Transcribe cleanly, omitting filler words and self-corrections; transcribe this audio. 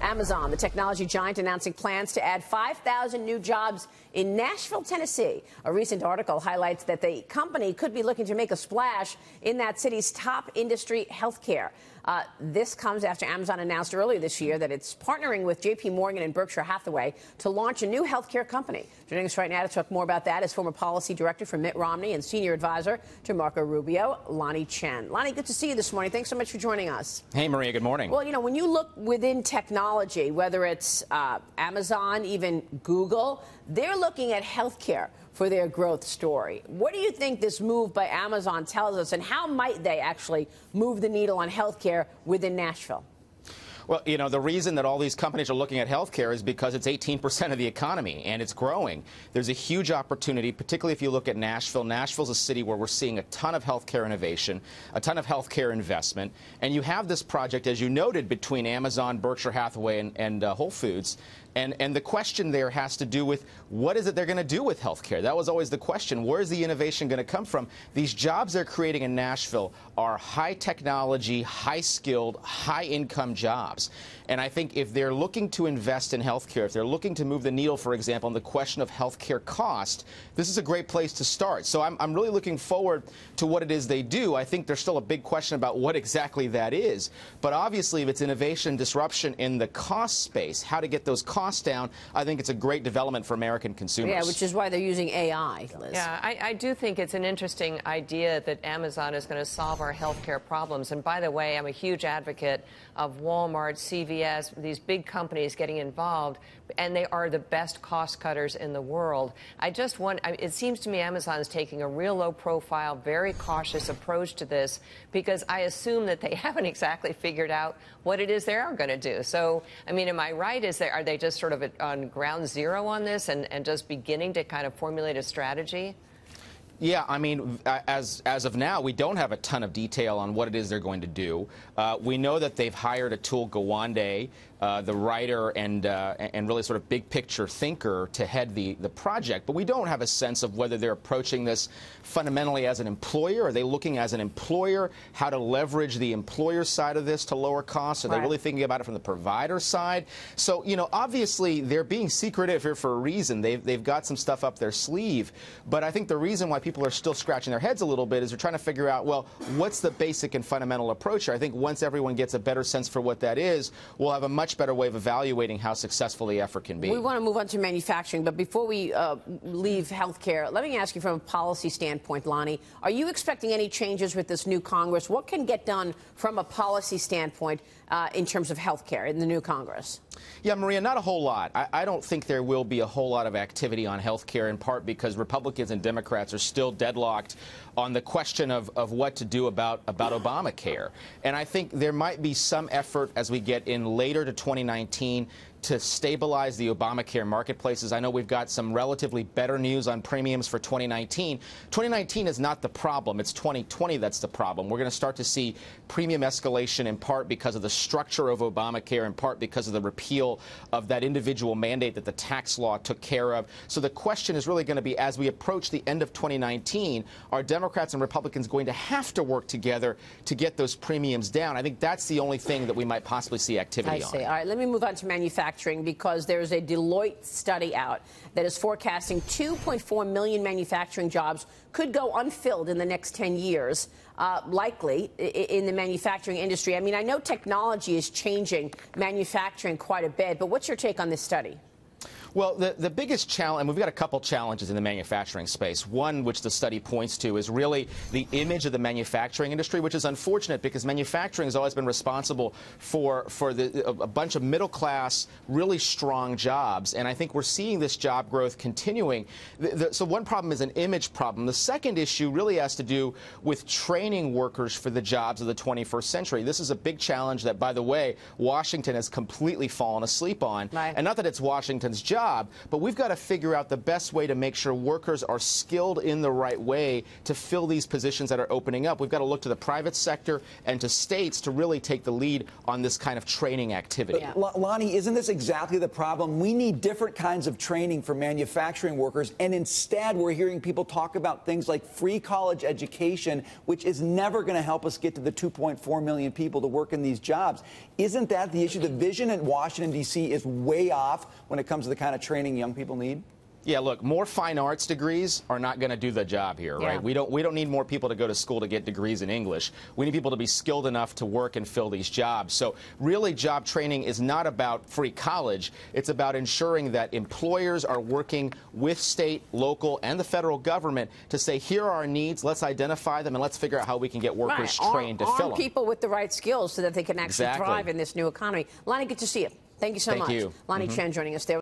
Amazon, the technology giant, announcing plans to add 5,000 new jobs in Nashville, Tennessee. A recent article highlights that the company could be looking to make a splash in that city's top industry, healthcare. This comes after Amazon announced earlier this year that it's partnering with J.P. Morgan and Berkshire Hathaway to launch a new healthcare company. Joining us right now to talk more about that is former policy director for Mitt Romney and senior advisor to Marco Rubio, Lanhee Chen. Lanhee, good to see you this morning. Thanks so much for joining us. Hey, Maria, good morning. Well, you know, when you look within technology, whether it's Amazon, even Google, they're looking at healthcare for their growth story. What do you think this move by Amazon tells us, and how might they actually move the needle on healthcare within Nashville? Well, you know, the reason that all these companies are looking at healthcare is because it's 18% of the economy, and it's growing. There's a huge opportunity, particularly if you look at Nashville. Nashville's a city where we're seeing a ton of healthcare innovation, a ton of healthcare investment, and you have this project, as you noted, between Amazon, Berkshire Hathaway, and Whole Foods. And the question there has to do with what is it they're going to do with healthcare? That was always the question. Where's the innovation going to come from? These jobs they're creating in Nashville are high technology, high skilled, high income jobs. And I think if they're looking to invest in healthcare, if they're looking to move the needle, for example, on the question of healthcare cost, this is a great place to start. So I'm really looking forward to what it is they do. I think there's still a big question about what exactly that is. But obviously, if it's innovation, disruption in the cost space, how to get those costs down, I think it's a great development for American consumers. Yeah, which is why they're using AI, Liz. Yeah, I do think it's an interesting idea that Amazon is going to solve our healthcare problems. And by the way, I'm a huge advocate of Walmart, CVS, these big companies getting involved, and they are the best cost cutters in the world. It seems to me Amazon is taking a real low profile, very cautious approach to this, because I assume that they haven't exactly figured out what it is they are going to do. So, I mean, am I right? Are they just sort of on ground zero on this and just beginning to kind of formulate a strategy? Yeah, I mean, as of now, we don't have a ton of detail on what it is they're going to do. We know that they've hired Atul Gawande, the writer and really sort of big picture thinker, to head the project. But we don't have a sense of whether they're approaching this fundamentally as an employer. Are they looking as an employer, how to leverage the employer side of this to lower costs? Are they really thinking about it from the provider side? So, you know, obviously they're being secretive here for a reason. They've got some stuff up their sleeve. But I think the reason why people are still scratching their heads a little bit is they're trying to figure out, well, what's the basic and fundamental approach here? I think once everyone gets a better sense for what that is, we'll have a much better way of evaluating how successful the effort can be. We want to move on to manufacturing, but before we leave healthcare, let me ask you from a policy standpoint, Lanhee, are you expecting any changes with this new Congress? What can get done from a policy standpoint in terms of healthcare in the new Congress? Yeah, Maria, not a whole lot. I don't think there will be a whole lot of activity on health care, in part because Republicans and Democrats are still deadlocked on the question of what to do about Obamacare. And I think there might be some effort as we get in later to 2019 to stabilize the Obamacare marketplaces. I know we've got some relatively better news on premiums for 2019. 2019 is not the problem. It's 2020 that's the problem. We're going to start to see premium escalation in part because of the structure of Obamacare, in part because of the repeal of that individual mandate that the tax law took care of. So the question is really going to be, as we approach the end of 2019, are Democrats and Republicans going to have to work together to get those premiums down? I think that's the only thing that we might possibly see activity on. I see. All right, let me move on to manufacturing, because there's a Deloitte study out that is forecasting 2.4 million manufacturing jobs could go unfilled in the next 10 years, likely in the manufacturing industry. I mean, I know technology is changing manufacturing quite a bit, but what's your take on this study? Well, the biggest challenge, and we've got a couple challenges in the manufacturing space. One, which the study points to, is really the image of the manufacturing industry, which is unfortunate because manufacturing has always been responsible for a bunch of middle-class, really strong jobs. And I think we're seeing this job growth continuing. So one problem is an image problem. The second issue really has to do with training workers for the jobs of the 21st century. This is a big challenge that, by the way, Washington has completely fallen asleep on. Right. And not that it's Washington's job, job, but we've got to figure out the best way to make sure workers are skilled in the right way to fill these positions that are opening up. We've got to look to the private sector and to states to really take the lead on this kind of training activity. Lonnie, isn't this exactly the problem? We need different kinds of training for manufacturing workers, and instead we're hearing people talk about things like free college education, which is never going to help us get to the 2.4 million people to work in these jobs. Isn't that the issue? The vision in Washington, D.C. is way off when it comes to the kind of training young people need? Yeah, look, more fine arts degrees are not going to do the job here, right? We don't need more people to go to school to get degrees in English. We need people to be skilled enough to work and fill these jobs. So really, job training is not about free college. It's about ensuring that employers are working with state, local, and the federal government to say, here are our needs, let's identify them, and let's figure out how we can get workers trained to fill them. People with the right skills so that they can actually thrive in this new economy. Lonnie, good to see you. Thank you so much. Thank you. Lonnie Chen joining us there.